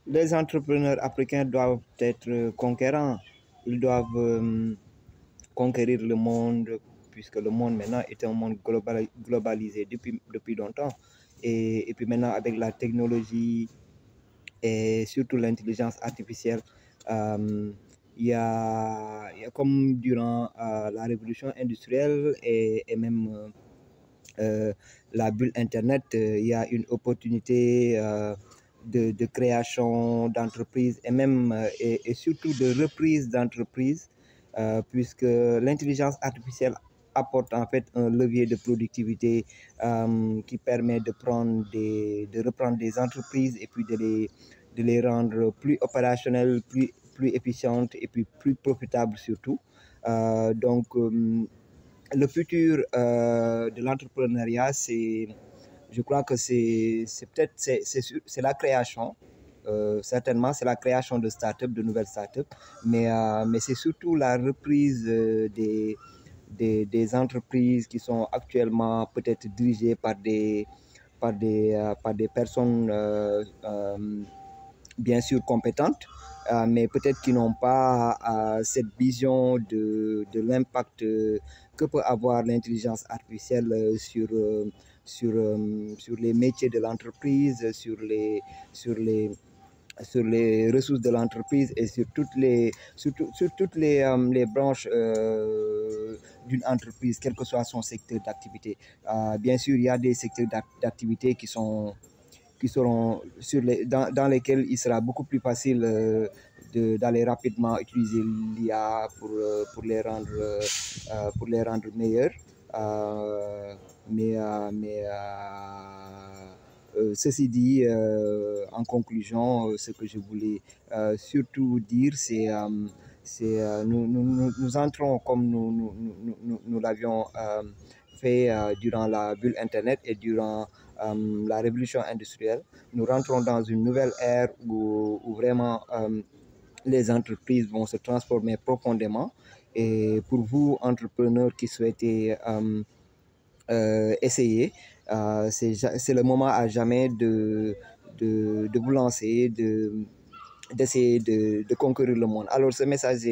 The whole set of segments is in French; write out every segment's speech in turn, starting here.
Les entrepreneurs africains doivent être conquérants. Ils doivent conquérir le monde, puisque le monde maintenant est un monde globalisé depuis longtemps. Et puis maintenant, avec la technologie et surtout l'intelligence artificielle, euh, il y a comme durant la révolution industrielle et même la bulle Internet, il y a une opportunité de création d'entreprises et même et surtout de reprise d'entreprises, puisque l'intelligence artificielle apporte en fait un levier de productivité qui permet de reprendre des entreprises et puis de les rendre plus opérationnelles, plus efficientes et puis plus profitables surtout. Donc, le futur de l'entrepreneuriat, je crois que c'est peut-être c'est la création. Certainement, c'est la création de start-up, de nouvelles start-up, mais c'est surtout la reprise des entreprises qui sont actuellement peut-être dirigées par des personnes bien sûr compétentes, mais peut-être qui n'ont pas cette vision de l'impact que peut avoir l'intelligence artificielle sur les métiers de l'entreprise, sur les ressources de l'entreprise et sur toutes les branches d'une entreprise, quel que soit son secteur d'activité. Bien sûr, il y a des secteurs d'activité qui seront dans lesquels il sera beaucoup plus facile d'aller rapidement utiliser l'IA pour les rendre meilleurs. Ceci dit, en conclusion, ce que je voulais surtout dire, nous entrons comme nous l'avions fait durant la bulle Internet et durant la révolution industrielle. Nous rentrons dans une nouvelle ère où vraiment les entreprises vont se transformer profondément. Et pour vous, entrepreneurs qui souhaitez essayer, c'est le moment à jamais de vous lancer, d'essayer de conquérir le monde. Alors ce message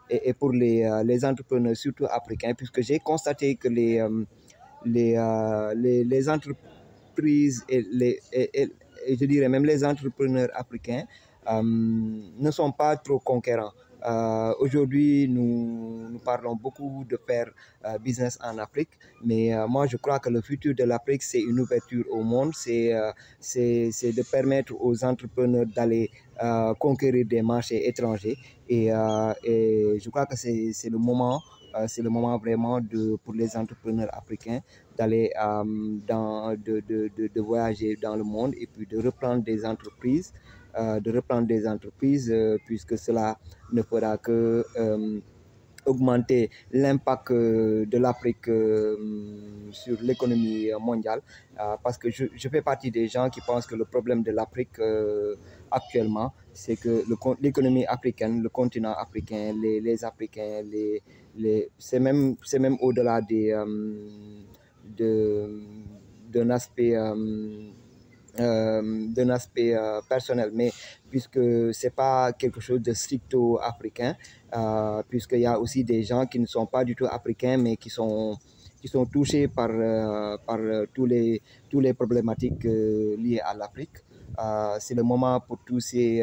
est pour les entrepreneurs, surtout africains, puisque j'ai constaté que les entreprises et je dirais même les entrepreneurs africains ne sont pas trop conquérants. Aujourd'hui, nous parlons beaucoup de faire business en Afrique, mais moi je crois que le futur de l'Afrique, c'est une ouverture au monde, c'est de permettre aux entrepreneurs d'aller conquérir des marchés étrangers et je crois que c'est le moment vraiment pour les entrepreneurs africains d'aller de voyager dans le monde et puis de reprendre des entreprises puisque cela ne fera que augmenter l'impact de l'Afrique sur l'économie mondiale parce que je fais partie des gens qui pensent que le problème de l'Afrique actuellement, c'est que l'économie africaine, le continent africain, les Africains, c'est même au-delà d'un aspect personnel, mais puisque c'est pas quelque chose de stricto africain, puisqu'il y a aussi des gens qui ne sont pas du tout africains, mais qui sont touchés par tous les problématiques liées à l'Afrique. C'est le moment pour tous ces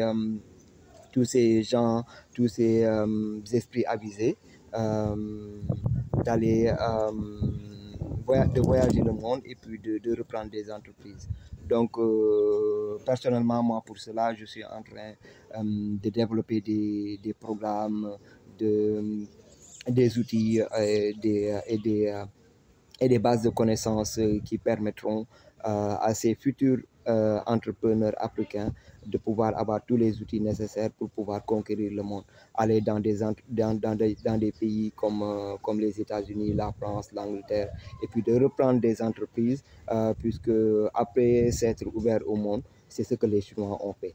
gens, tous ces esprits avisés d'aller de voyager le monde et puis de reprendre des entreprises. Donc, personnellement, moi, pour cela, je suis en train de développer des programmes, des outils et des bases de connaissances qui permettront à ces futurs entrepreneurs africains de pouvoir avoir tous les outils nécessaires pour pouvoir conquérir le monde, aller dans des pays comme les États-Unis, la France, l'Angleterre, et puis de reprendre des entreprises, puisque après s'être ouvert au monde, c'est ce que les Chinois ont fait.